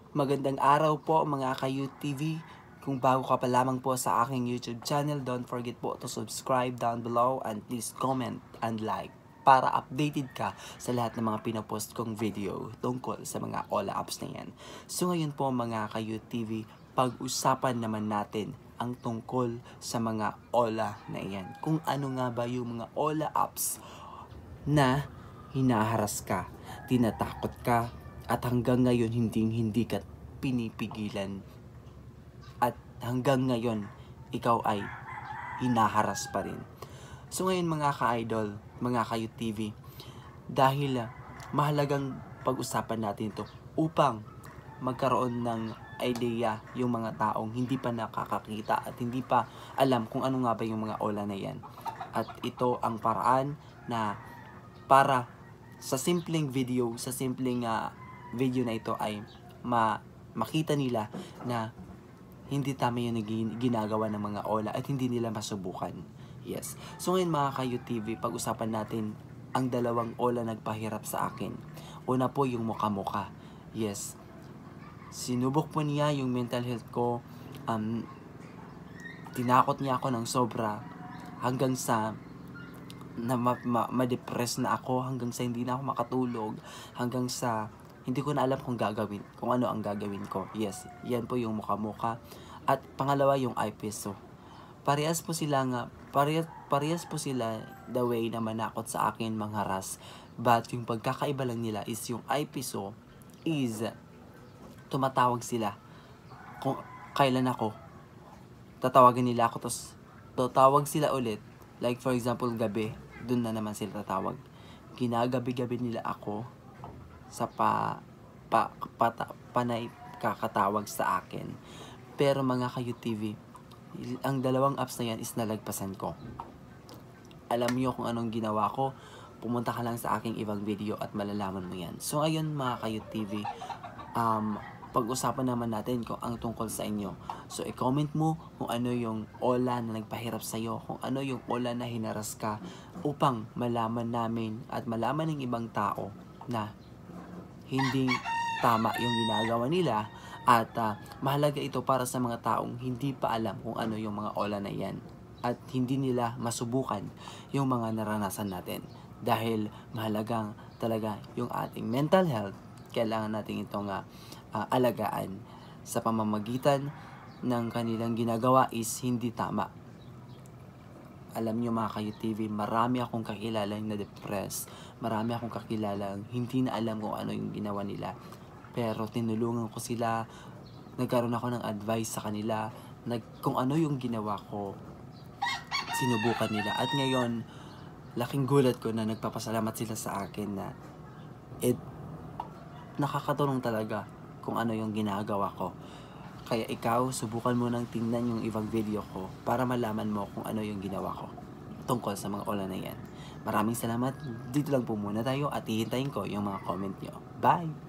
Magandang araw po mga ka-UTV. Kung bago ka pa lamang po sa aking YouTube channel, don't forget po to subscribe down below and please comment and like para updated ka sa lahat ng mga pinapost kong video tungkol sa mga OLA apps na yan. So ngayon po mga ka-UTV, pag-usapan naman natin ang tungkol sa mga OLA na yan. Kung ano nga ba yung mga OLA apps na hinaharas ka, tinatakot ka, at hanggang ngayon hindi ka pinipigilan at hanggang ngayon ikaw ay hinaharas pa rin. So ngayon mga ka-idol, mga ka-UTV, dahil mahalagang pag-usapan natin ito upang magkaroon ng idea yung mga taong hindi pa nakakakita at hindi pa alam kung ano nga ba yung mga OLA na yan. At ito ang paraan na para sa simpleng video na ito ay makita nila na hindi tama yung ginagawa ng mga OLA at hindi nila masubukan. Yes. So ngayon mga ka-UTV, pag-usapan natin ang dalawang OLA nagpahirap sa akin. Una po yung muka-muka. Yes. Sinubok po niya yung mental health ko. Tinakot niya ako ng sobra hanggang sa ma-depress na ako, hanggang sa hindi na ako makatulog, hanggang sa hindi ko na alam kung ano ang gagawin ko. Yes, yan po yung muka-muka. At pangalawa yung iPeso. Parehas po sila the way na manakot sa akin, mangharas. But yung pagkakaiba lang nila is yung iPeso is tumatawag sila kung kailan ako. Tatawagan nila ako, tapos tatawag sila ulit. Like for example, gabi, dun na naman sila tatawag. Ginagabi-gabi nila ako sa panay kakatawag sa akin. Pero mga ka-UTV, ang dalawang apps na yan is nalagpasan ko. Alam niyo kung anong ginawa ko, pumunta ka lang sa aking ibang video at malalaman mo yan. So ayun mga ka-UTV, pag-usapan naman natin kung ang tungkol sa inyo. So i-comment mo kung ano yung OLA na nagpahirap sa'yo, kung ano yung OLA na hinaras ka, upang malaman namin at malaman ng ibang tao na hindi tama yung ginagawa nila. At mahalaga ito para sa mga taong hindi pa alam kung ano yung mga OLA na yan at hindi nila masubukan yung mga naranasan natin. Dahil mahalagang talaga yung ating mental health, kailangan natin itong alagaan sa pamamagitan ng kanilang ginagawa is hindi tama. Alam nyo mga ka-UTV, marami akong kakilalang na-depress, marami akong kakilalang hindi na alam kung ano yung ginawa nila. Pero tinulungan ko sila, nagkaroon ako ng advice sa kanila, kung ano yung ginawa ko, sinubukan nila. At ngayon, laking gulat ko na nagpapasalamat sila sa akin na nakakatulong talaga kung ano yung ginagawa ko. Kaya ikaw, subukan mo nang tingnan yung ibang video ko para malaman mo kung ano yung ginawa ko tungkol sa mga OLA na yan. Maraming salamat. Dito lang po muna tayo at hihintayin ko yung mga comment nyo. Bye!